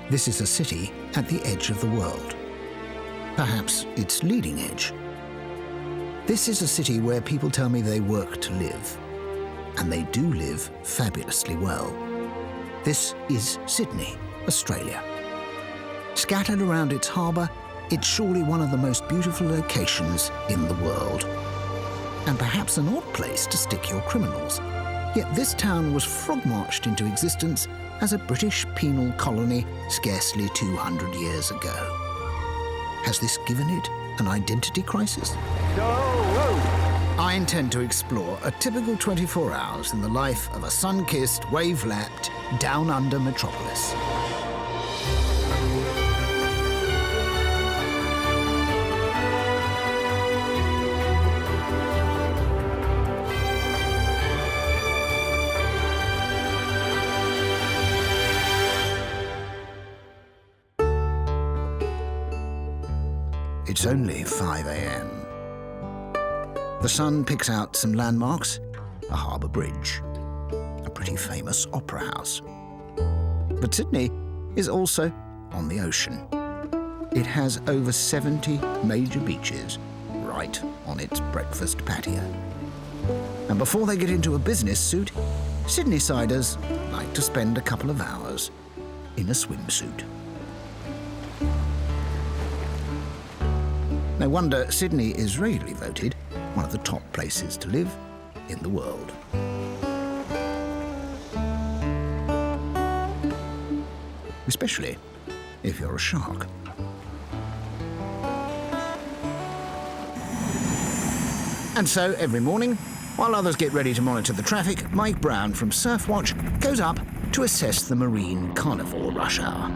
This is a city at the edge of the world. Perhaps its leading edge. This is a city where people tell me they work to live. And they do live fabulously well. This is Sydney, Australia. Scattered around its harbour, it's surely one of the most beautiful locations in the world. And perhaps an odd place to stick your criminals. Yet this town was frog-marched into existence as a British penal colony scarcely 200 years ago. Has this given it an identity crisis? I intend to explore a typical 24 hours in the life of a sun-kissed, wave-lapped, down-under metropolis. It's only 5 a.m. The sun picks out some landmarks, a harbour bridge, a pretty famous opera house. But Sydney is also on the ocean. It has over 70 major beaches right on its breakfast patio. And before they get into a business suit, Sydney-siders like to spend a couple of hours in a swimsuit. No wonder Sydney is regularly voted one of the top places to live in the world. Especially if you're a shark. And so, every morning, while others get ready to monitor the traffic, Mike Brown from Surfwatch goes up to assess the marine carnivore rush hour.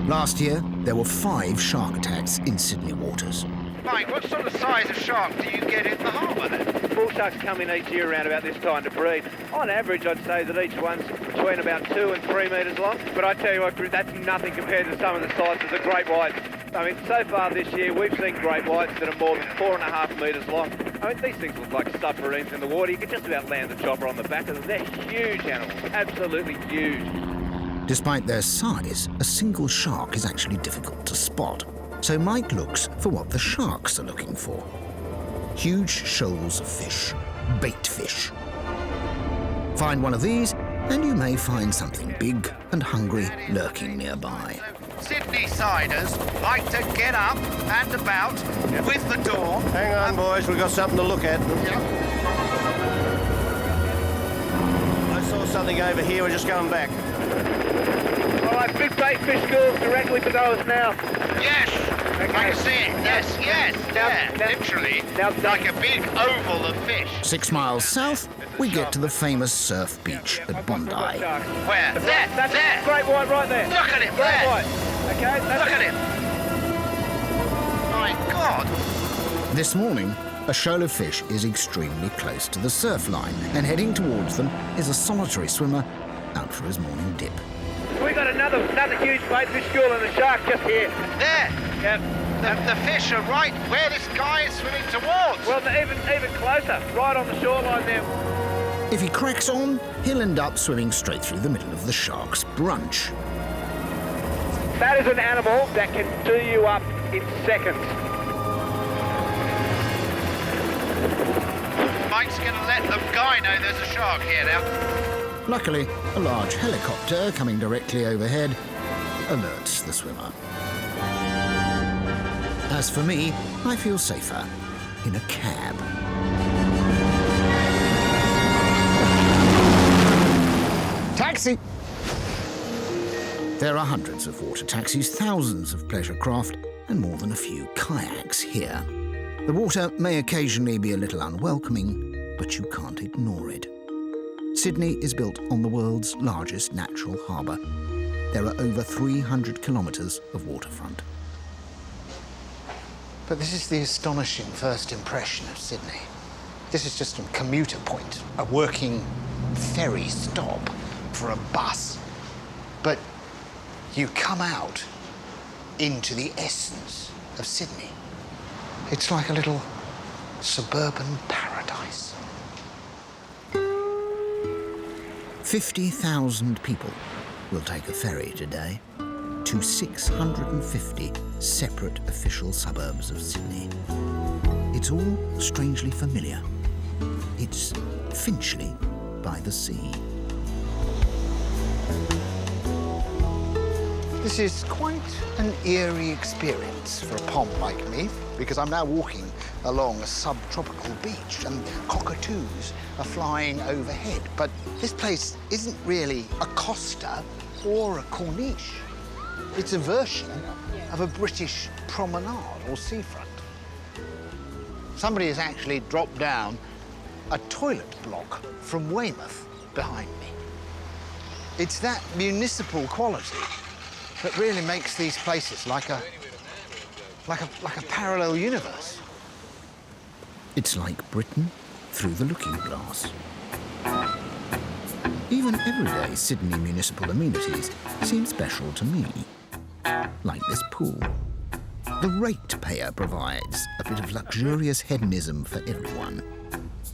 Last year, there were 5 shark attacks in Sydney waters. Mike, what sort of size of shark do you get in the harbour then? Bull sharks come in each year around about this time to breed. On average, I'd say that each one's between about 2 and 3 metres long. But I tell you what, Griff, that's nothing compared to some of the sizes of great whites. I mean, so far this year, we've seen great whites that are more than 4.5 metres long. I mean, these things look like submarines in the water. You can just about land the chopper on the back of them. They're huge animals, absolutely huge. Despite their size, a single shark is actually difficult to spot. So Mike looks for what the sharks are looking for. Huge shoals of fish, bait fish. Find one of these, and you may find something big and hungry lurking nearby. Sydney-siders like to get up and about with the door. Hang on, boys, we've got something to look at. I saw something over here, we're just going back. All right, big bait fish schools directly below us now. Yes, Okay. I can see it. Yes, literally, like a big oval of fish. 6 miles south, we get to the famous surf beach at Bondi. Where? There, That's there. great white right there. Look at him Great there. white. Okay, Look at him. My God. This morning, a shoal of fish is extremely close to the surf line, and heading towards them is a solitary swimmer out for his morning dip. We've got another huge bait fish school and a shark just here. There. Yep. The fish are right where this guy is swimming towards. Well, even closer, right on the shoreline there. If he cracks on, he'll end up swimming straight through the middle of the shark's brunch. That is an animal that can do you up in seconds. Mike's going to let the guy know there's a shark here now. Luckily, a large helicopter coming directly overhead alerts the swimmer. As for me, I feel safer in a cab. Taxi! There are hundreds of water taxis, thousands of pleasure craft, and more than a few kayaks here. The water may occasionally be a little unwelcoming, but you can't ignore it. Sydney is built on the world's largest natural harbour. There are over 300 kilometres of waterfront. But this is the astonishing first impression of Sydney. This is just a commuter point, a working ferry stop for a bus. But you come out into the essence of Sydney. It's like a little suburban paradise. 50,000 people will take a ferry today. 2 to 650 separate official suburbs of Sydney. It's all strangely familiar. It's Finchley by the sea. This is quite an eerie experience for a pom like me, because I'm now walking along a subtropical beach and cockatoos are flying overhead. But this place isn't really a costa or a corniche. It's a version of a British promenade or seafront. Somebody has actually dropped down a toilet block from Weymouth behind me. It's that municipal quality that really makes these places like a parallel universe. It's like Britain through the looking glass. Even everyday Sydney municipal amenities seem special to me, like this pool. The ratepayer provides a bit of luxurious hedonism for everyone.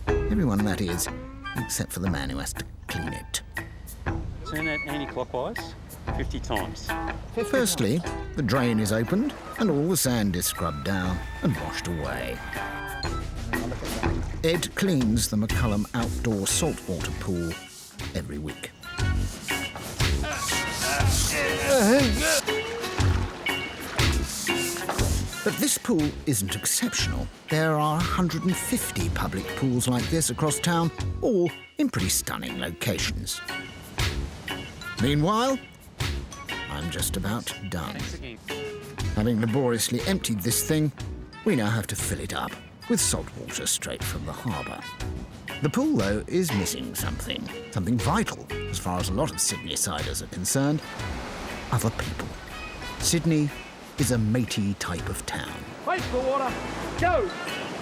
Everyone, that is, except for the man who has to clean it. Turn that anti-clockwise 50 times. Firstly, the drain is opened and all the sand is scrubbed down and washed away. Ed cleans the McCullum outdoor saltwater pool every week. But this pool isn't exceptional. There are 150 public pools like this across town, all in pretty stunning locations. Meanwhile, I'm just about done. Having laboriously emptied this thing, we now have to fill it up with salt water straight from the harbour. The pool, though, is missing something vital as far as a lot of Sydney-siders are concerned: other people. Sydney is a matey type of town. Wait for water. Go.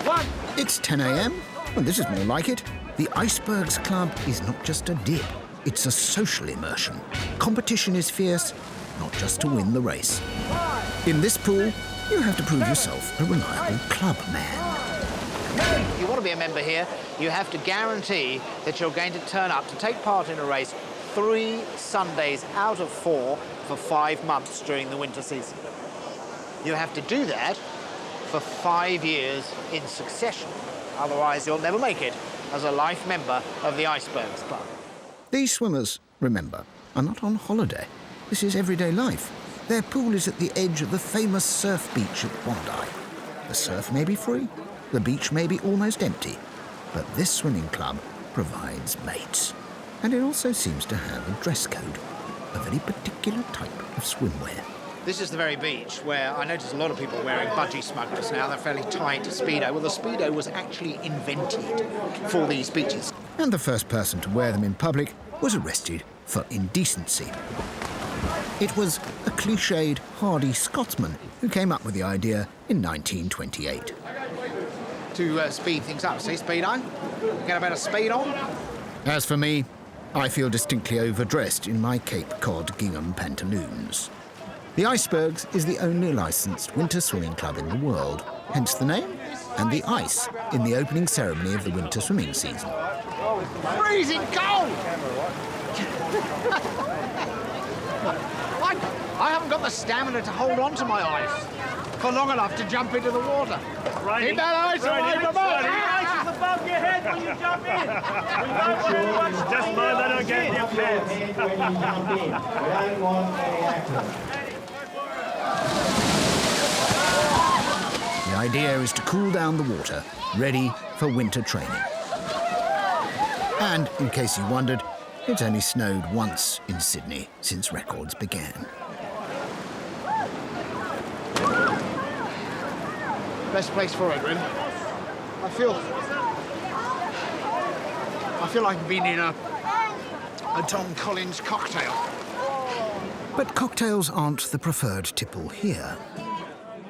1. It's 10 a.m, and this is more like it. The Icebergs Club is not just a dip, it's a social immersion. Competition is fierce, not just to win the race. In this pool, you have to prove yourself a reliable club man. If you want to be a member here, you have to guarantee that you're going to turn up to take part in a race 3 Sundays out of 4 for 5 months during the winter season. You have to do that for 5 years in succession. Otherwise, you'll never make it as a life member of the Icebergs Club. These swimmers, remember, are not on holiday. This is everyday life. Their pool is at the edge of the famous surf beach at Bondi. The surf may be free, the beach may be almost empty, but this swimming club provides mates. And it also seems to have a dress code, a very particular type of swimwear. This is the very beach where I notice a lot of people wearing budgie smugglers now. They're fairly tight Speedo. Well, the Speedo was actually invented for these beaches. And the first person to wear them in public was arrested for indecency. It was a cliched, hardy Scotsman who came up with the idea in 1928. To speed things up, see, Speedo? Get a bit of speed on. As for me, I feel distinctly overdressed in my Cape Cod gingham pantaloons. The Icebergs is the only licensed winter swimming club in the world, hence the name and the ice in the opening ceremony of the winter swimming season. Freezing cold! I haven't got the stamina to hold on to my ice for long enough to jump into the water. Keep that ice away from us! Ice is above your head when you jump in. We don't really want to Just mind they don't get your pants. The idea is to cool down the water, ready for winter training. And, in case you wondered, it's only snowed once in Sydney since records began. Best place for it, Griff. I feel like I've been in a Tom Collins cocktail. But cocktails aren't the preferred tipple here.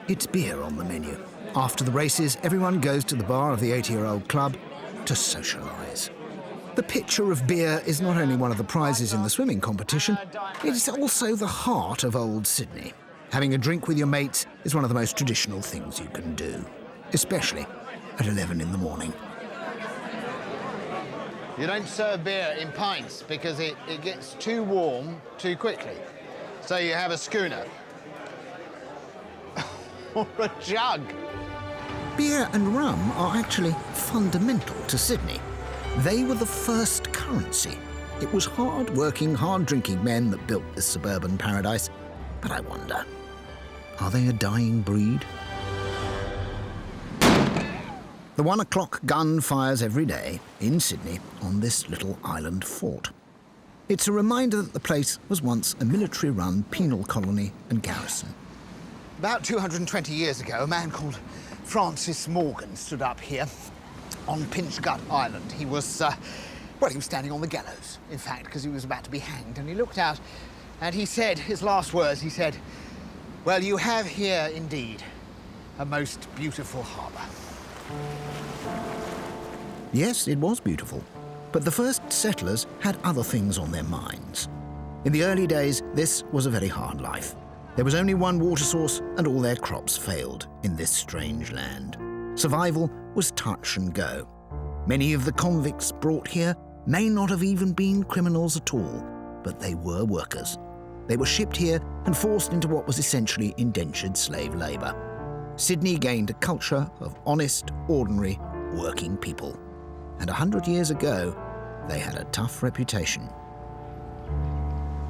It's beer on the menu. After the races, everyone goes to the bar of the 80-year-old club to socialise. The pitcher of beer is not only one of the prizes in the swimming competition, it's also the heart of old Sydney. Having a drink with your mates is one of the most traditional things you can do, especially at 11 in the morning. You don't serve beer in pints because it gets too warm too quickly. So you have a schooner. Or a jug. Beer and rum are actually fundamental to Sydney. They were the first currency. It was hard-working, hard-drinking men that built this suburban paradise. But I wonder, are they a dying breed? The 1 o'clock gun fires every day in Sydney on this little island fort. It's a reminder that the place was once a military-run penal colony and garrison. About 220 years ago, a man called Francis Morgan stood up here on Pinchgut Island. He was, well, he was standing on the gallows, in fact, because he was about to be hanged. And he looked out and he said, his last words, he said, "Well, you have here, indeed, a most beautiful harbour." Yes, it was beautiful, but the first settlers had other things on their minds. In the early days, this was a very hard life. There was only one water source, and all their crops failed in this strange land. Survival was touch and go. Many of the convicts brought here may not have even been criminals at all, but they were workers. They were shipped here and forced into what was essentially indentured slave labour. Sydney gained a culture of honest, ordinary, working people. And 100 years ago, they had a tough reputation.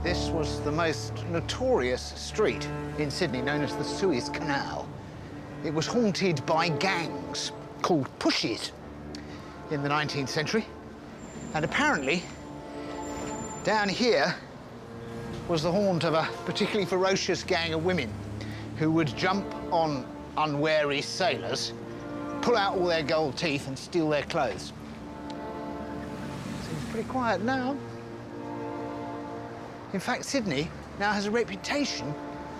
This was the most notorious street in Sydney, known as the Suez Canal. It was haunted by gangs called pushes in the 19th century. And apparently, down here was the haunt of a particularly ferocious gang of women who would jump on unwary sailors, pull out all their gold teeth and steal their clothes. Seems pretty quiet now. In fact, Sydney now has a reputation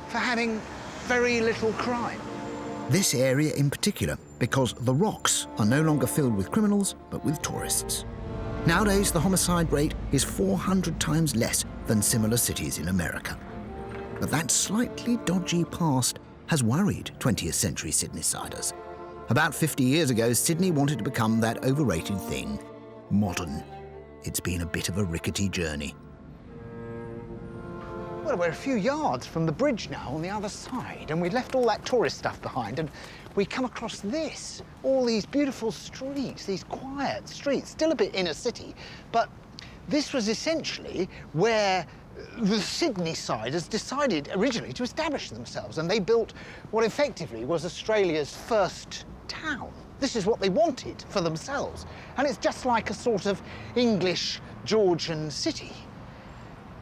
for having very little crime. This area in particular, because the rocks are no longer filled with criminals, but with tourists. Nowadays, the homicide rate is 400 times less than similar cities in America. But that slightly dodgy past has worried 20th century Sydneysiders. About 50 years ago, Sydney wanted to become that overrated thing, modern. It's been a bit of a rickety journey. Well, we're a few yards from the bridge now on the other side, and we left all that tourist stuff behind, and we come across this. All these beautiful streets, these quiet streets, still a bit inner city, but this was essentially where the Sydneysiders decided originally to establish themselves, and they built what effectively was Australia's first town. This is what they wanted for themselves, and it's just like a sort of English Georgian city.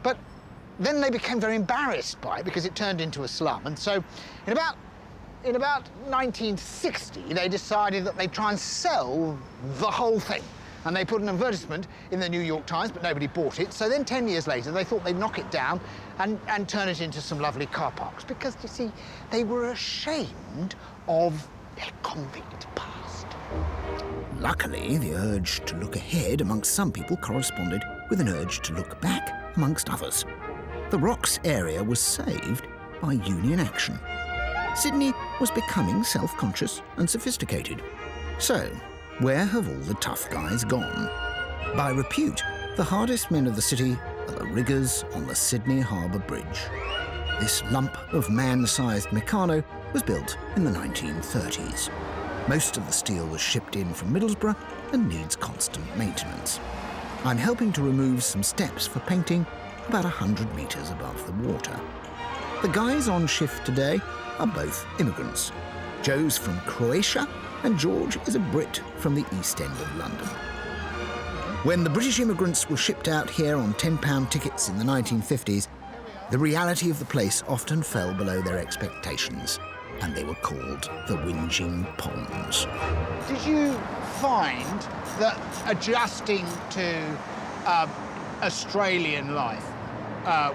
But then they became very embarrassed by it because it turned into a slum, and so in about 1960 they decided that they'd try and sell the whole thing. And they put an advertisement in the New York Times, but nobody bought it. So then 10 years later, they thought they'd knock it down and turn it into some lovely car parks. Because, you see, they were ashamed of their convict past. Luckily, the urge to look ahead amongst some people corresponded with an urge to look back amongst others. The Rocks area was saved by union action. Sydney was becoming self-conscious and sophisticated. So, where have all the tough guys gone? By repute, the hardest men of the city are the riggers on the Sydney Harbour Bridge. This lump of man-sized Meccano was built in the 1930s. Most of the steel was shipped in from Middlesbrough and needs constant maintenance. I'm helping to remove some steps for painting about 100 metres above the water. The guys on shift today are both immigrants. Joe's from Croatia, and George is a Brit from the East End of London. When the British immigrants were shipped out here on £10 tickets in the 1950s, the reality of the place often fell below their expectations, and they were called the Whinging Ponds. Did you find that adjusting to Australian life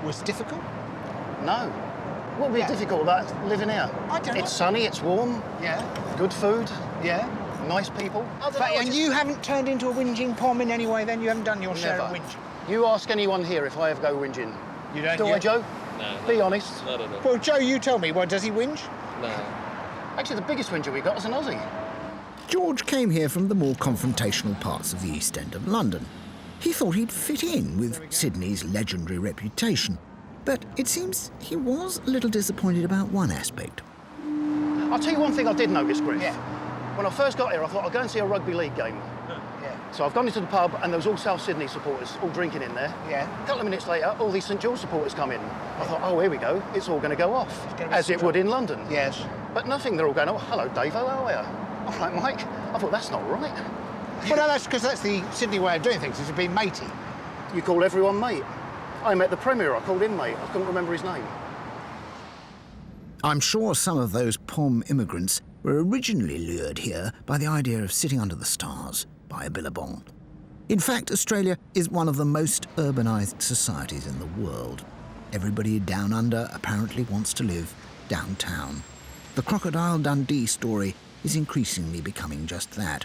was difficult? No. What would be difficult about living here? I don't know. It's sunny, it's warm, Yeah. good food, Yeah. nice people. And you haven't turned into a whinging pom in any way then? You haven't done your share of Never. whinging? You ask anyone here if I ever go whinging. You don't? Do I, Joe? No. Be honest. Not at all. Well, Joe, you tell me. Well, does he whinge? No. Actually, the biggest whinger we got is an Aussie. George came here from the more confrontational parts of the East End of London. He thought he'd fit in with Sydney's legendary reputation. But it seems he was a little disappointed about one aspect. I'll tell you one thing I did notice, Griff. Yeah. When I first got here, I thought I'd go and see a rugby league game. Yeah. So I've gone into the pub and there was all South Sydney supporters all drinking in there. Yeah. A couple of minutes later, all these St George supporters come in. I thought, oh, here we go. It's all going to go off, gonna be as St. it would in London. Yes. But nothing. They're all going, oh, hello, Dave, how are you? All right, Mike. I thought, that's not right. Well, no, that's because that's the Sydney way of doing things, is to be matey. You call everyone mate. I met the Premier, I called him mate. I couldn't remember his name. I'm sure some of those POM immigrants were originally lured here by the idea of sitting under the stars by a billabong. In fact, Australia is one of the most urbanised societies in the world. Everybody down under apparently wants to live downtown. The Crocodile Dundee story is increasingly becoming just that,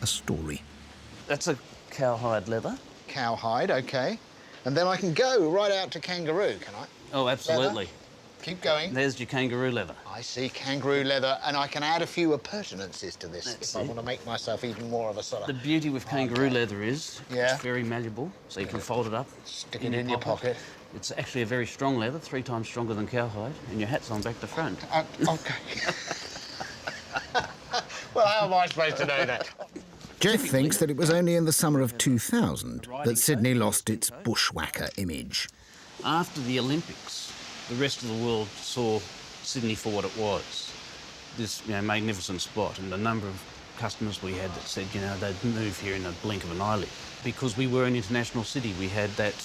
a story. That's a cowhide leather. Cowhide, OK. And then I can go right out to kangaroo, can I? Oh, absolutely. Leather. Keep going. There's your kangaroo leather. I see kangaroo leather, and I can add a few appurtenances to this That's if I it. want to make myself even more of a sort The of... beauty with kangaroo leather is Yeah. it's very malleable, so you can fold it up. Stick it in your pocket. It's actually a very strong leather, 3 times stronger than cowhide, and your hat's on back to front. OK. Well, how am I supposed to know that? Jeff thinks that it was only in the summer of 2000 that Sydney lost its bushwhacker image. After the Olympics, the rest of the world saw Sydney for what it was. This magnificent spot, and the number of customers we had that said, they'd move here in a blink of an eyelid. Because we were an international city, we had that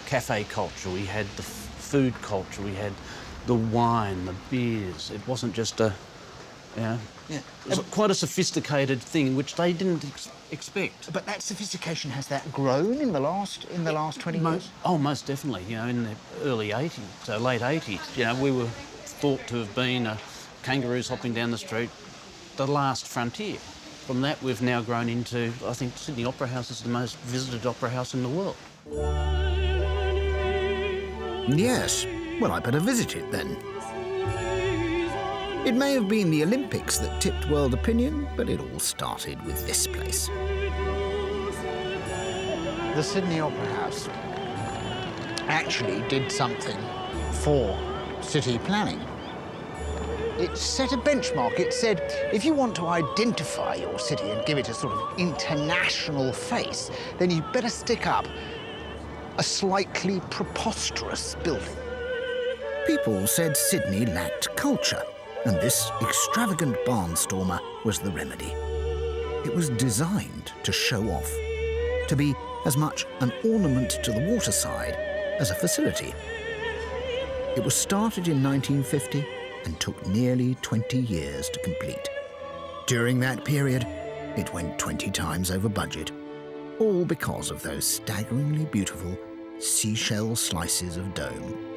cafe culture, we had the food culture, we had the wine, the beers. It wasn't just a, it was quite a sophisticated thing, which they didn't expect. But that sophistication, has that grown in the last 20 years? Oh, most definitely. In the early 80s, late 80s, we were thought to have been kangaroos hopping down the street, the last frontier. From that, we've now grown into, I think, Sydney Opera House is the most visited opera house in the world. Yes, well, I better visit it then. It may have been the Olympics that tipped world opinion, but it all started with this place. The Sydney Opera House actually did something for city planning. It set a benchmark. It said, if you want to identify your city and give it a sort of international face, then you'd better stick up a slightly preposterous building. People said Sydney lacked culture, and this extravagant barnstormer was the remedy. It was designed to show off, to be as much an ornament to the waterside as a facility. It was started in 1950 and took nearly 20 years to complete. During that period, it went 20 times over budget, all because of those staggeringly beautiful seashell slices of dome.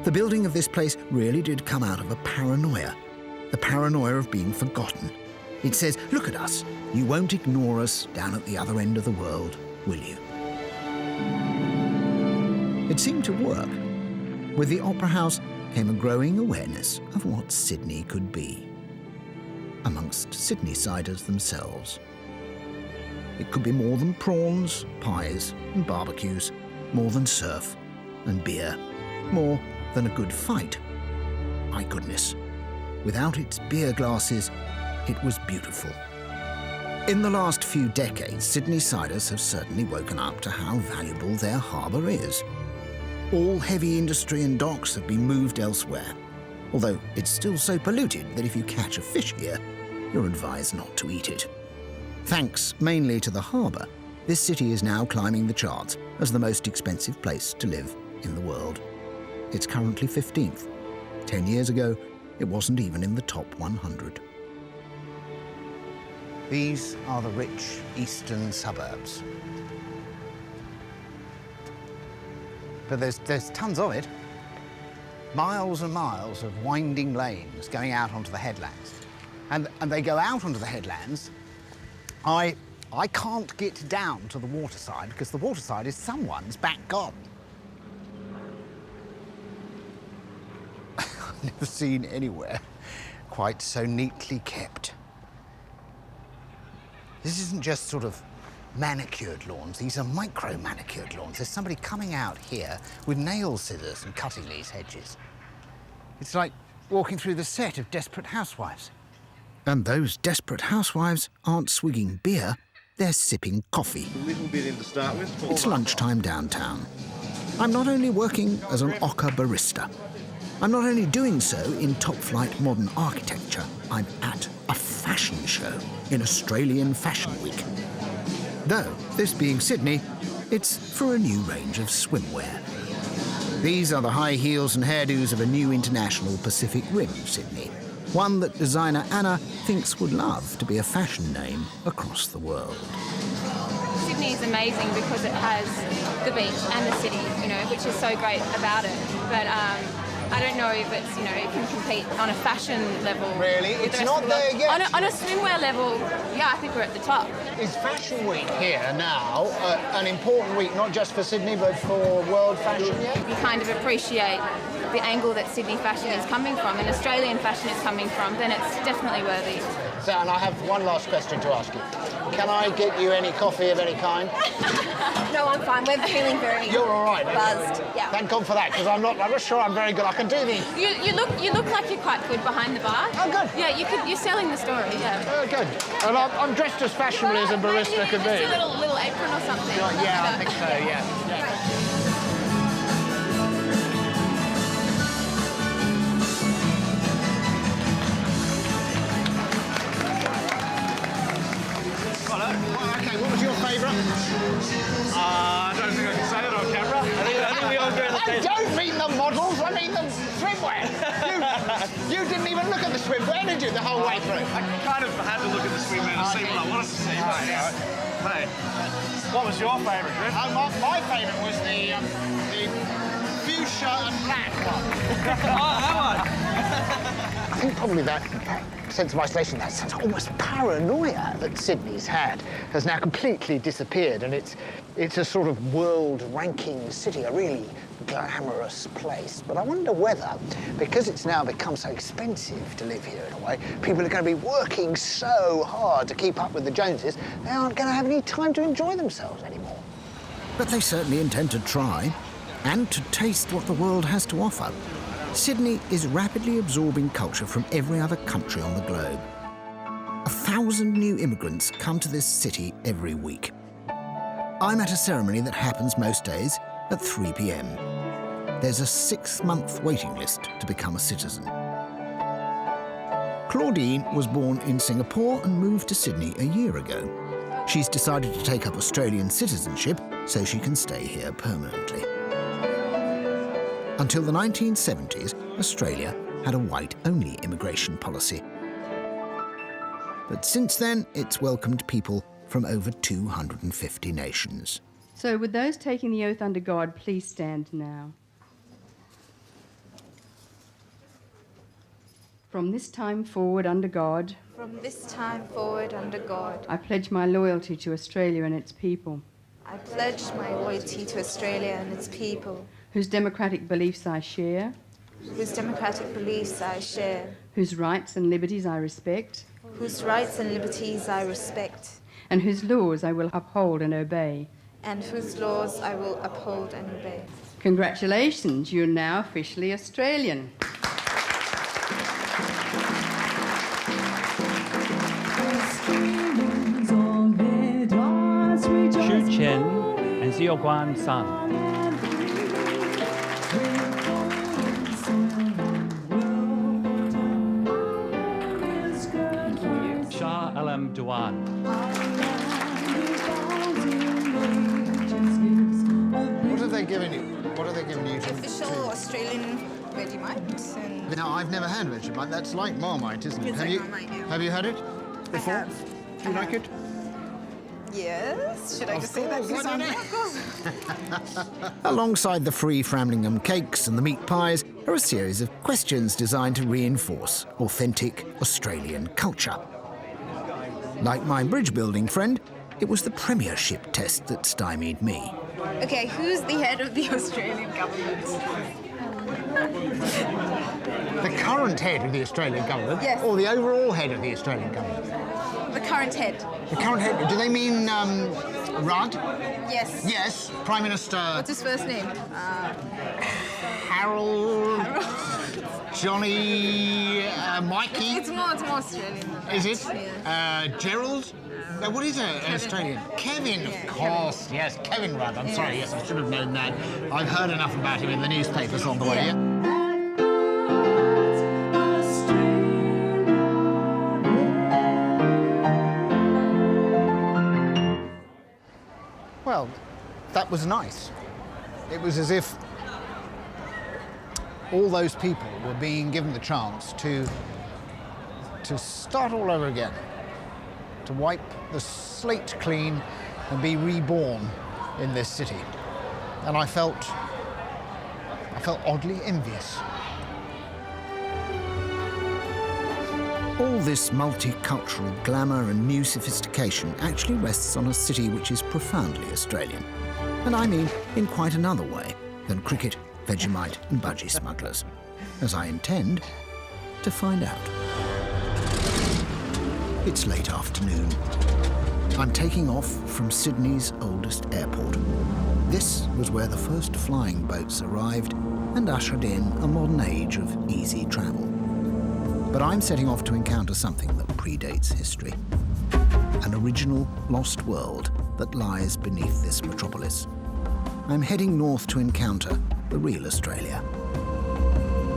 The building of this place really did come out of a paranoia, the paranoia of being forgotten. It says, look at us, you won't ignore us down at the other end of the world, will you? It seemed to work. With the Opera House came a growing awareness of what Sydney could be, amongst Sydney-siders themselves. It could be more than prawns, pies and barbecues, more than surf and beer, more than a good fight. My goodness, without its beer glasses, it was beautiful. In the last few decades, Sydney-siders have certainly woken up to how valuable their harbour is. All heavy industry and docks have been moved elsewhere, although it's still so polluted that if you catch a fish here, you're advised not to eat it. Thanks mainly to the harbour, this city is now climbing the charts as the most expensive place to live in the world. It's currently 15th. 10 years ago, it wasn't even in the top 100. These are the rich eastern suburbs. But there's tons of it. Miles and miles of winding lanes going out onto the headlands. And they go out onto the headlands. I can't get down to the waterside because the waterside is someone's back garden. I've never seen anywhere quite so neatly kept. This isn't just sort of manicured lawns. These are micro-manicured lawns. There's somebody coming out here with nail scissors and cutting these hedges. It's like walking through the set of Desperate Housewives. And those desperate housewives aren't swigging beer, they're sipping coffee. A little bit in to start with. It's lunchtime downtown. I'm not only working as an ochre barista. I'm not only doing so in top-flight modern architecture, I'm at a fashion show in Australian Fashion Week. Though, this being Sydney, it's for a new range of swimwear. These are the high heels and hairdos of a new international Pacific Rim Sydney, one that designer Anna thinks would love to be a fashion name across the world. Sydney is amazing because it has the beach and the city, you know, which is so great about it. But I don't know if it's, you know, it can compete on a fashion level. Really? It's not there yet? On a swimwear level, yeah, I think we're at the top. Is Fashion Week here now an important week, not just for Sydney, but for world fashion yet? You kind of appreciate the angle that Sydney fashion is coming from and Australian fashion is coming from, then it's definitely worthy. So, and I have one last question to ask you. Can I get you any coffee of any kind? No, I'm fine. We're feeling very You're all right. buzzed. Yeah. Thank God for that, because I'm not sure I'm very good. I can do the... You look like you're quite good behind the bar. Oh, good. Yeah, you're selling the story. Yeah. Oh, good. And I'm dressed as fashionably as a barista could be. Just a little apron or something. Yeah, I think so. Yeah. Okay, what was your favourite? I don't think I can say that on camera. I think we all do the I don't mean the models, I mean the swimwear. You didn't even look at the swimwear, did you, the whole way through? I kind of had to look at the swimwear to see what I wanted to see. Hey, what was your favourite, Griff? My favourite was the fuchsia and black one. Oh, that one! I think probably that sense of isolation, that sense of almost paranoia that Sydney's had, has now completely disappeared, and it's a sort of world-ranking city, a really glamorous place. But I wonder whether, because it's now become so expensive to live here in a way, people are going to be working so hard to keep up with the Joneses, they aren't going to have any time to enjoy themselves anymore. But they certainly intend to try, and to taste what the world has to offer. Sydney is rapidly absorbing culture from every other country on the globe. 1,000 new immigrants come to this city every week. I'm at a ceremony that happens most days at 3 p.m. There's a 6-month waiting list to become a citizen. Claudine was born in Singapore and moved to Sydney a year ago. She's decided to take up Australian citizenship so she can stay here permanently. Until the 1970s, Australia had a white-only immigration policy. But since then, it's welcomed people from over 250 nations. So would those taking the oath under God please stand now? From this time forward under God, From this time forward under God, I pledge my loyalty to Australia and its people, I pledge my loyalty to Australia and its people, whose democratic beliefs I share, whose democratic beliefs I share, whose rights and liberties I respect, whose rights and liberties I respect, and whose laws I will uphold and obey. and whose laws I will uphold and obey. Congratulations, you're now officially Australian. Xu Chen and Xiao Guan San. Shah Alam Duan. What have they given you? What have they given you? Official Australian Vegemite. And Now, I've never had Vegemite. That's like Marmite, isn't it? It's have like you? Marmite, yeah. Have you had it before? have. Do you like it? yes, should I just say that? course, why not? Of course. Alongside the free Framlingham cakes and the meat pies are a series of questions designed to reinforce authentic Australian culture. Like my bridge-building friend, it was the premiership test that stymied me. Okay, who's the head of the Australian government? The current head of the Australian government? Yes. Or the overall head of the Australian government? The current head. The current head, do they mean Rudd? Yes. Yes. Prime Minister... What's his first name? Harold... Johnny... Mikey? It's more Australian. Is it? Yeah. Gerald? No, what is it? Australian? Kevin, of course. Kevin. Yes, Kevin Rudd. I'm sorry, yes, I should have known that. I've heard enough about him in the newspapers on the way. Yeah. Well, that was nice. It was as if all those people were being given the chance to start all over again, to wipe the slate clean and be reborn in this city. And I felt oddly envious. All this multicultural glamour and new sophistication actually rests on a city which is profoundly Australian. And I mean in quite another way than cricket, Vegemite and budgie smugglers, as I intend to find out. It's late afternoon. I'm taking off from Sydney's oldest airport. This was where the first flying boats arrived and ushered in a modern age of easy travel. But I'm setting off to encounter something that predates history. An original lost world that lies beneath this metropolis. I'm heading north to encounter the real Australia.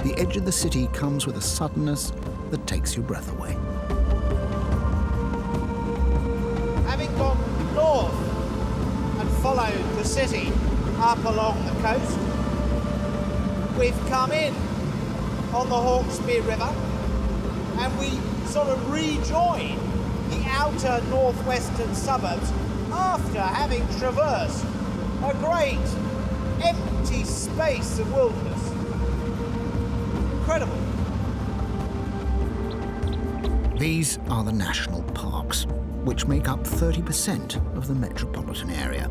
The edge of the city comes with a suddenness that takes your breath away. Having gone north and followed the city up along the coast, we've come in on the Hawkesbury River and we sort of rejoin the outer northwestern suburbs after having traversed a great empty space of wilderness. Incredible. These are the national parks, which make up 30% of the metropolitan area.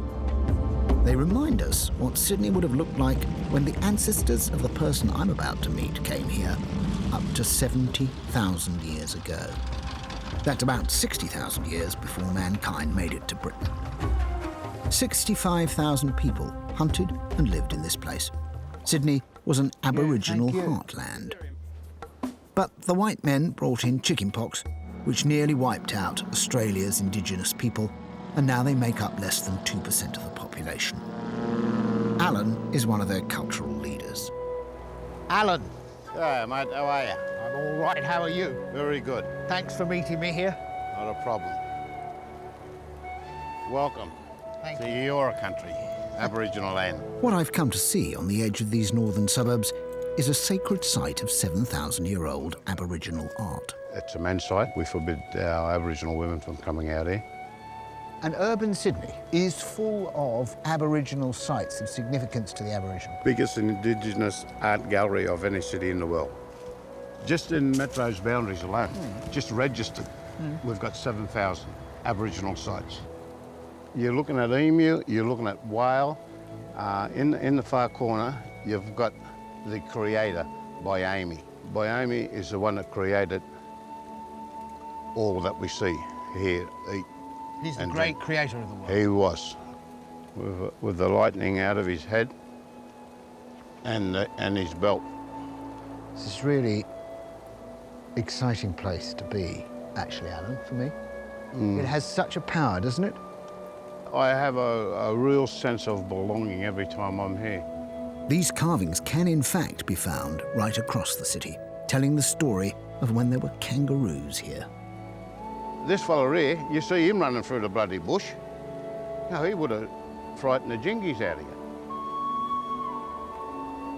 They remind us what Sydney would have looked like when the ancestors of the person I'm about to meet came here up to 70,000 years ago. That's about 60,000 years before mankind made it to Britain. 65,000 people hunted and lived in this place. Sydney was an Aboriginal heartland. But the white men brought in chickenpox, which nearly wiped out Australia's indigenous people, and now they make up less than 2% of the population. Alan is one of their cultural leaders. Alan. Yeah, mate, how are you? I'm all right, how are you? Very good. Thanks for meeting me here. Not a problem. Welcome to your country, Aboriginal land. What I've come to see on the edge of these northern suburbs is a sacred site of 7,000-year-old Aboriginal art. It's a men's site. We forbid our Aboriginal women from coming out here. And urban Sydney is full of Aboriginal sites of significance to the Aboriginal. Biggest Indigenous art gallery of any city in the world. Just in Metro's boundaries alone, just registered, we've got 7,000 Aboriginal sites. You're looking at emu, you're looking at whale. In the far corner, you've got the creator, Biami. Biami is the one that created all that we see here, eat. He's the great creator of the world. He was, with the lightning out of his head and his belt. This is really exciting place to be, actually, Alan, for me. It has such a power, doesn't it? I have a real sense of belonging every time I'm here. These carvings can, in fact, be found right across the city, telling the story of when there were kangaroos here. This fella here, you see him running through the bloody bush. You know, he would have frightened the jingies out of you.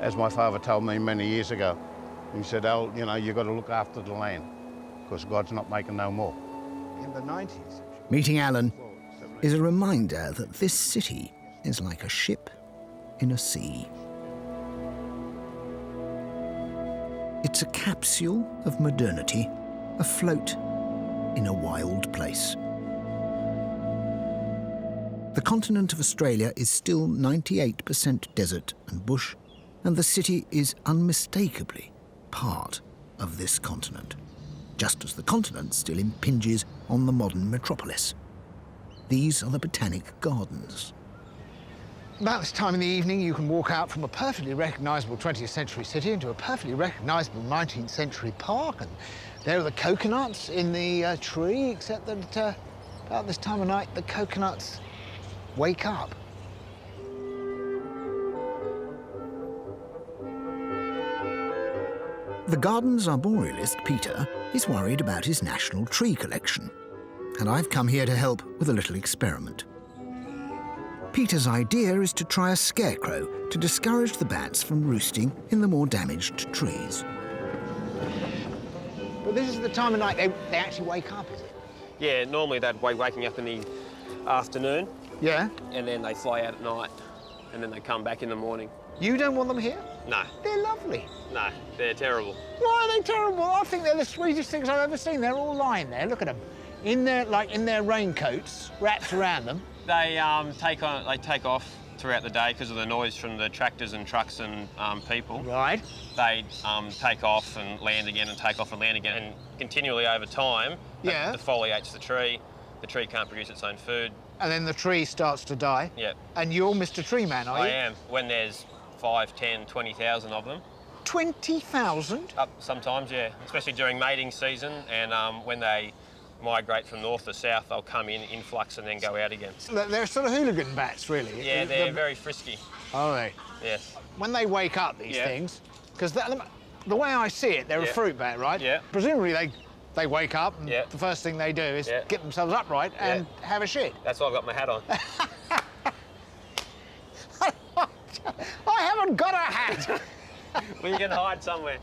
As my father told me many years ago, he said, "Oh, you know, you've got to look after the land, because God's not making no more." In the 90s. Meeting Alan is a reminder that this city is like a ship in a sea. It's a capsule of modernity afloat in a wild place. The continent of Australia is still 98% desert and bush, and the city is unmistakably part of this continent, just as the continent still impinges on the modern metropolis. These are the Botanic Gardens. About this time in the evening, you can walk out from a perfectly recognisable 20th century city into a perfectly recognisable 19th century park, and there are the coconuts in the tree, except that about this time of night, the coconuts wake up. The garden's arborealist, Peter, is worried about his national tree collection, and I've come here to help with a little experiment. Peter's idea is to try a scarecrow to discourage the bats from roosting in the more damaged trees. But this is the time of night they actually wake up, is it? Yeah, normally they'd be waking up in the afternoon. Yeah? And then they fly out at night, and then they come back in the morning. You don't want them here? No. They're lovely. No, they're terrible. Why are they terrible? I think they're the sweetest things I've ever seen. They're all lying there. Look at them. In their raincoats, wrapped around them. They take off throughout the day because of the noise from the tractors and trucks and people. Right. They take off and land again and take off and land again. And continually over time, yeah, the defoliates the tree. The tree can't produce its own food. And then the tree starts to die. Yeah. And you're Mr. Tree Man, are you? I am. When there's 5, 10, 20,000 of them. 20,000? Sometimes, yeah. Especially during mating season, and when they migrate from north to south, they'll come in influx and then go out again. They're sort of hooligan bats, really. Yeah, they're very frisky. Are they? Yes. When they wake up, these things, because the way I see it, they're a fruit bat, right? Yeah. Presumably they wake up and the first thing they do is get themselves upright and have a shit. That's why I've got my hat on. I haven't got a hat. Well, you can hide somewhere.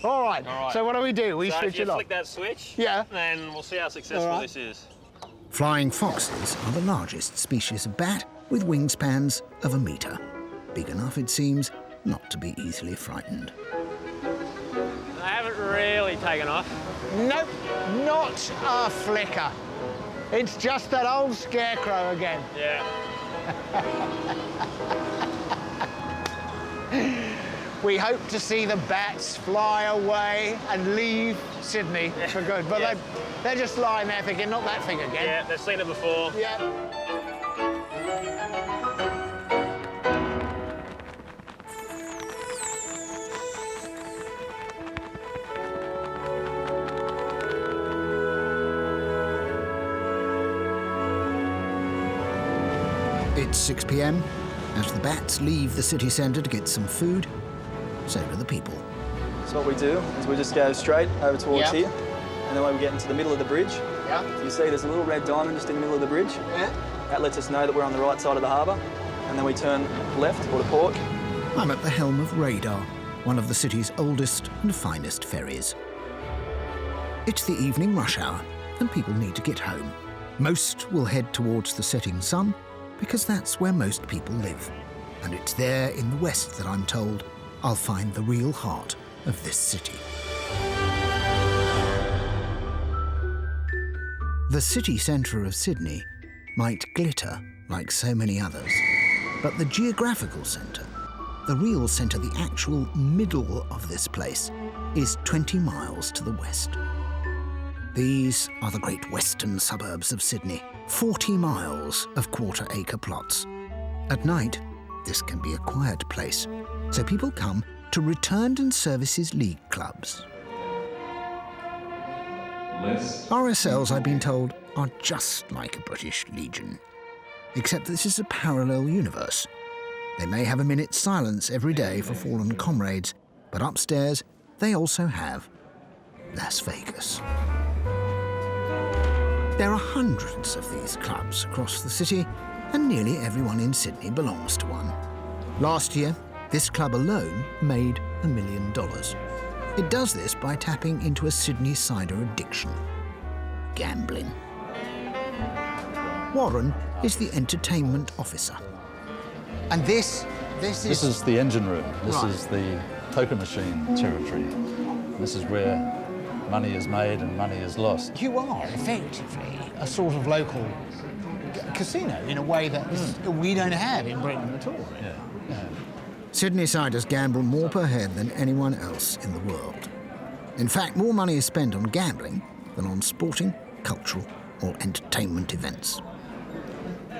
All right. So what do? We switch it if you off. flick that switch, yeah, then we'll see how successful this is. Flying foxes are the largest species of bat, with wingspans of 1 metre. Big enough, it seems, not to be easily frightened. They haven't really taken off. Nope, not a flicker. It's just that old scarecrow again. Yeah. We hope to see the bats fly away and leave Sydney for good, but they're just lying there thinking, not that thing again. Yeah, they've seen it before. Yeah. It's 6 p.m. As the bats leave the city centre to get some food, so do the people. So what we do is we just go straight over towards here, and then when we get into the middle of the bridge, you see there's a little red diamond just in the middle of the bridge. Yeah. That lets us know that we're on the right side of the harbour, and then we turn left or to port. I'm at the helm of Radar, one of the city's oldest and finest ferries. It's the evening rush hour, and people need to get home. Most will head towards the setting sun, because that's where most people live. And it's there in the west that I'm told I'll find the real heart of this city. The city centre of Sydney might glitter like so many others, but the geographical centre, the real centre, the actual middle of this place, is 20 miles to the west. These are the great western suburbs of Sydney, 40 miles of quarter-acre plots. At night, this can be a quiet place, so people come to Returned and Services League clubs. RSLs, I've been told, are just like a British Legion, except this is a parallel universe. They may have a minute's silence every day for fallen comrades, but upstairs they also have Las Vegas. There are hundreds of these clubs across the city, and nearly everyone in Sydney belongs to one. Last year, this club alone made $1 million. It does this by tapping into a Sydney-sider addiction: gambling. Warren is the entertainment officer. And this is the engine room. This is the poker machine territory. This is where money is made and money is lost. You are effectively a sort of local casino in a way that we don't have in Britain at all. Yeah. Sydney-siders gamble more per head than anyone else in the world. In fact, more money is spent on gambling than on sporting, cultural or entertainment events.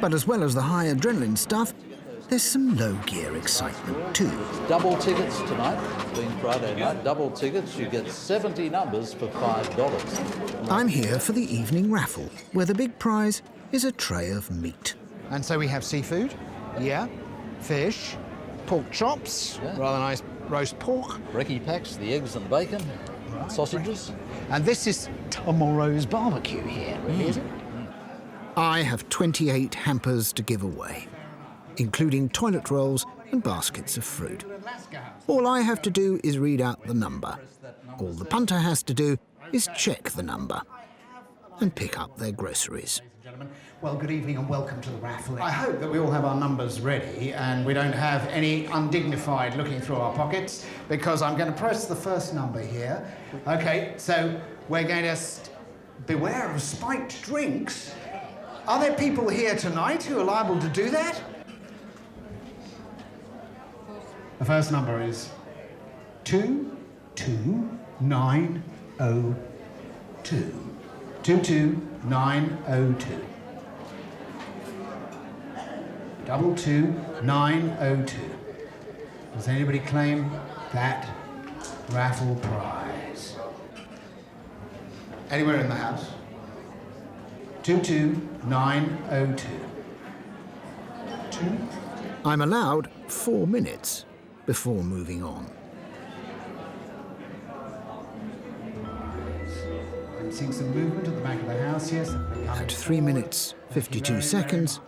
But as well as the high adrenaline stuff, there's some low-gear excitement too. Double tickets tonight, being Friday night. Double tickets, you get 70 numbers for $5. I'm here for the evening raffle, where the big prize is a tray of meat. And so we have seafood, yeah, fish, pork chops, rather nice roast pork. Brekkie packs, the eggs and bacon, sausages. And this is tomorrow's barbecue here, really, is it? I have 28 hampers to give away, including toilet rolls and baskets of fruit. All I have to do is read out the number. All the punter has to do is check the number and pick up their groceries. Well, good evening and welcome to the raffle. I hope that we all have our numbers ready and we don't have any undignified looking through our pockets, because I'm going to press the first number here. OK, so we're going to beware of spiked drinks. Are there people here tonight who are liable to do that? The first number is 22902. 22902. 22902. Does anybody claim that raffle prize? Anywhere in the house? 22902. I'm allowed 4 minutes before moving on. I'm seeing some movement at the back of the house, yes. At 3 minutes, 52 seconds,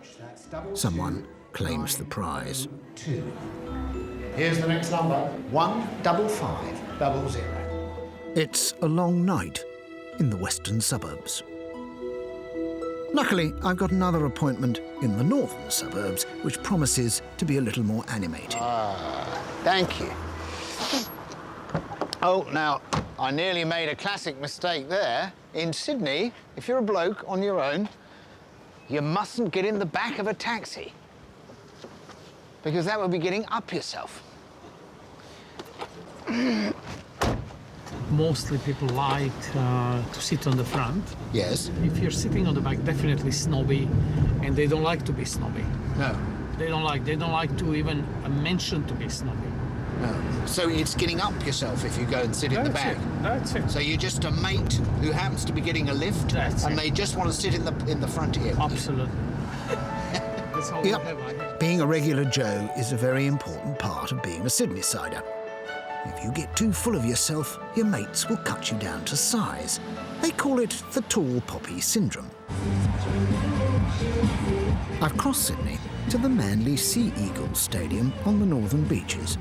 someone claims the prize. Here's the next number, 15500. It's a long night in the western suburbs. Luckily, I've got another appointment in the northern suburbs, which promises to be a little more animated. Thank you. Oh, now, I nearly made a classic mistake there. In Sydney, if you're a bloke on your own, you mustn't get in the back of a taxi, because that would be getting up yourself. Mostly people like to sit on the front. Yes. If you're sitting on the back, definitely snobby, and they don't like to be snobby. No. They don't like to even mention to be snobby. No. So it's getting up yourself if you go and sit in the back. That's it. So you're just a mate who happens to be getting a lift, and they just want to sit in the front here. Absolutely. That's all Yep. we have. Being a regular Joe is a very important part of being a Sydney-sider. If you get too full of yourself, your mates will cut you down to size. They call it the tall poppy syndrome. I've crossed Sydney to the Manly Sea Eagles Stadium on the northern beaches.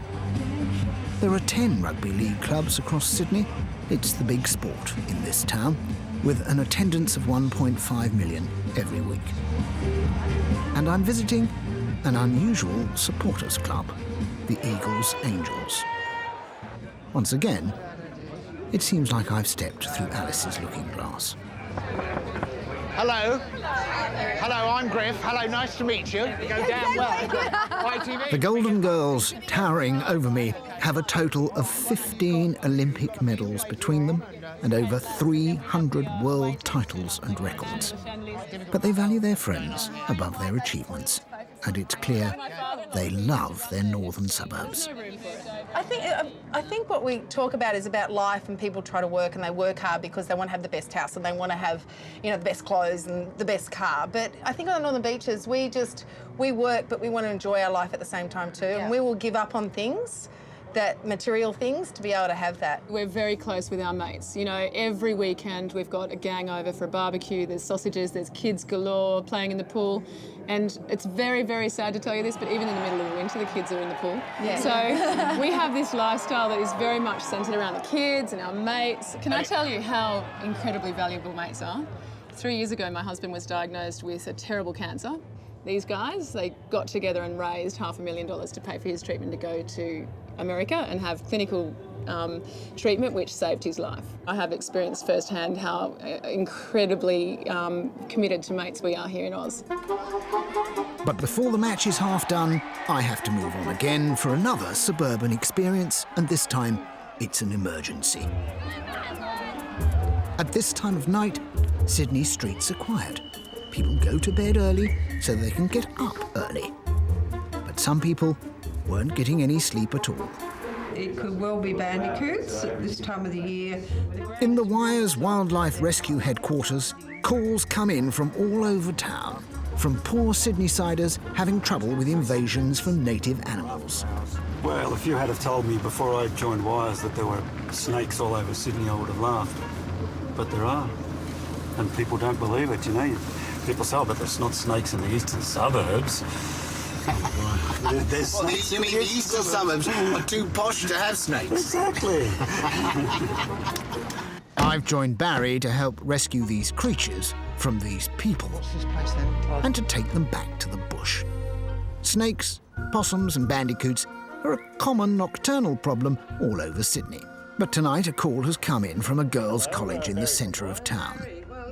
There are 10 rugby league clubs across Sydney. It's the big sport in this town, with an attendance of 1.5 million every week. And I'm visiting an unusual supporters club, the Eagles Angels. Once again, it seems like I've stepped through Alice's looking glass. Hello. Hello, I'm Griff. Hello, nice to meet you. You go down well. ITV. The Golden Girls, towering over me, have a total of 15 Olympic medals between them and over 300 world titles and records. But they value their friends above their achievements, and it's clear they love their northern suburbs. I think what we talk about is about life, and people try to work and they work hard because they want to have the best house and they want to have, the best clothes and the best car. But I think on the northern beaches, we work, but we want to enjoy our life at the same time too. Yeah. And we will give up on things, that material things, to be able to have that. We're very close with our mates. Every weekend we've got a gang over for a barbecue. There's sausages, there's kids galore playing in the pool. And it's very, very sad to tell you this, but even in the middle of the winter, the kids are in the pool. Yeah. So we have this lifestyle that is very much centred around the kids and our mates. Can I tell you how incredibly valuable mates are? 3 years ago, my husband was diagnosed with a terrible cancer. These guys, they got together and raised $500,000 to pay for his treatment to go to America and have clinical treatment, which saved his life. I have experienced firsthand how incredibly committed to mates we are here in Oz. But before the match is half done, I have to move on again for another suburban experience, and this time it's an emergency. At this time of night, Sydney's streets are quiet. People go to bed early so they can get up early. But some people weren't getting any sleep at all. It could well be bandicoots at this time of the year. In the Wyres Wildlife Rescue Headquarters, calls come in from all over town, from poor Sydney-siders having trouble with invasions from native animals. Well, if you had have told me before I joined Wyres that there were snakes all over Sydney, I would have laughed. But there are. And people don't believe it, you know. People say, oh, but there's not snakes in the eastern suburbs. There's snakes. You mean the eastern suburbs are too posh to have snakes? Exactly. I've joined Barry to help rescue these creatures from these people. What's this place then? And to take them back to the bush. Snakes, possums and bandicoots are a common nocturnal problem all over Sydney. But tonight a call has come in from a girls' college in the centre of town.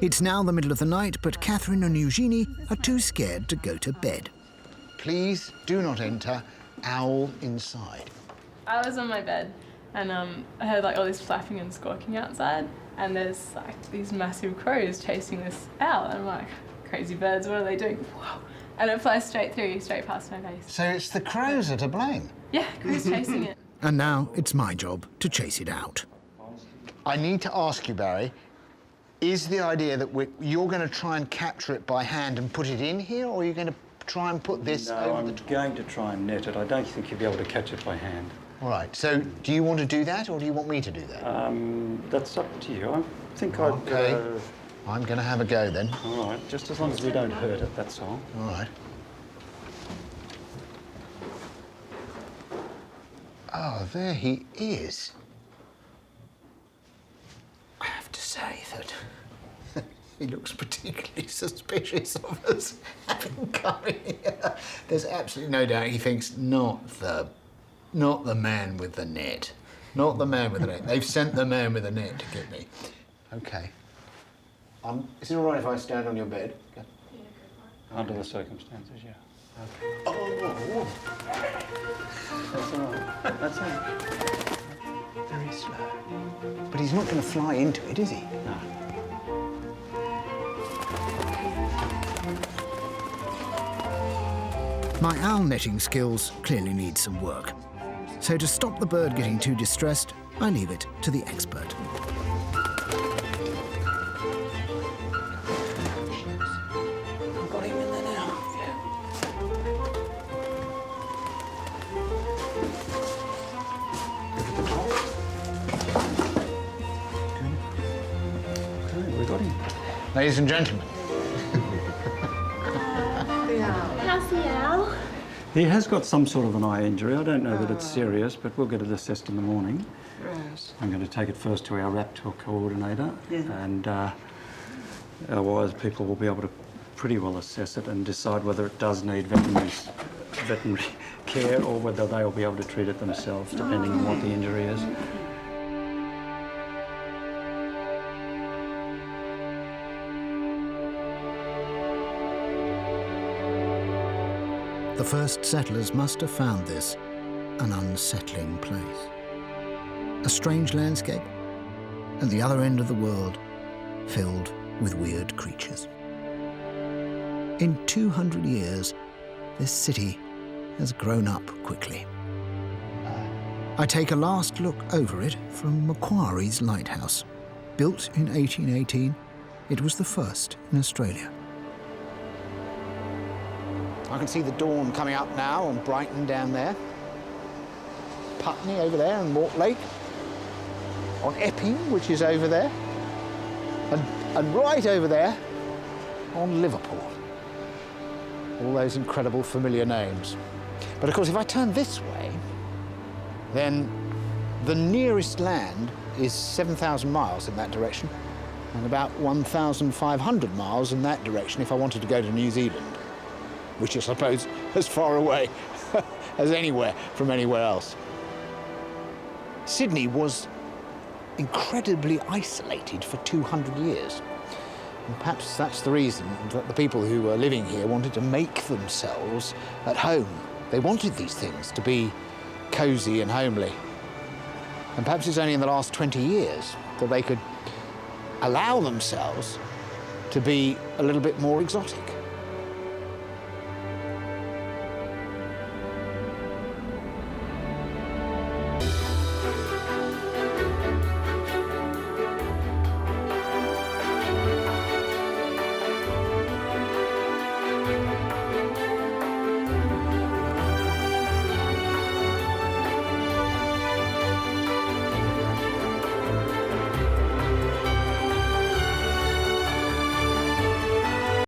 It's now the middle of the night, but Catherine and Eugenie are too scared to go to bed. Please do not enter. Owl inside. I was on my bed and I heard like all this flapping and squawking outside, and there's like these massive crows chasing this owl, and I'm like, crazy birds, what are they doing? Whoa. And it flies straight past my face. So it's the crows that are to blame? Yeah, crows chasing it. And now it's my job to chase it out. I need to ask you, Barry, is the idea that you're going to try and capture it by hand and put it in here, or are you going to try and put this over the top? I'm going to try and net it. I don't think you'll be able to catch it by hand. All right, so do you want to do that, or do you want me to do that? That's up to you. I think OK. I'm going to have a go, then. All right, just as long as we don't hurt it, that's all. All right. Oh, there he is. I have to say that he looks particularly suspicious of us having come in here. There's absolutely no doubt he thinks not the man with the net. Not the man with the net. They've sent the man with the net to get me. OK. Is it all right if I stand on your bed? Okay. Under the circumstances, yeah. Okay. Oh. That's all right. That's all right. Very slow. But he's not going to fly into it, is he? No. My owl netting skills clearly need some work. So to stop the bird getting too distressed, I leave it to the expert. I've got him in there now. Okay, we got him. Ladies and gentlemen. How's the owl? He has got some sort of an eye injury. I don't know that it's serious, but we'll get it assessed in the morning. Right. I'm going to take it first to our raptor coordinator, and otherwise people will be able to pretty well assess it and decide whether it does need veterinary care or whether they'll be able to treat it themselves, depending on what the injury is. The first settlers must have found this an unsettling place. A strange landscape at the other end of the world, filled with weird creatures. In 200 years, this city has grown up quickly. I take a last look over it from Mcquarrie's Lighthouse. Built in 1818, it was the first in Australia. I can see the dawn coming up now on Brighton down there. Putney over there and Mortlake. On Epping, which is over there. And right over there on Liverpool. All those incredible familiar names. But of course, if I turn this way, then the nearest land is 7,000 miles in that direction, and about 1,500 miles in that direction if I wanted to go to New Zealand, which is, I suppose, as far away as anywhere from anywhere else. Sydney was incredibly isolated for 200 years. And perhaps that's the reason that the people who were living here wanted to make themselves at home. They wanted these things to be cosy and homely. And perhaps it's only in the last 20 years that they could allow themselves to be a little bit more exotic.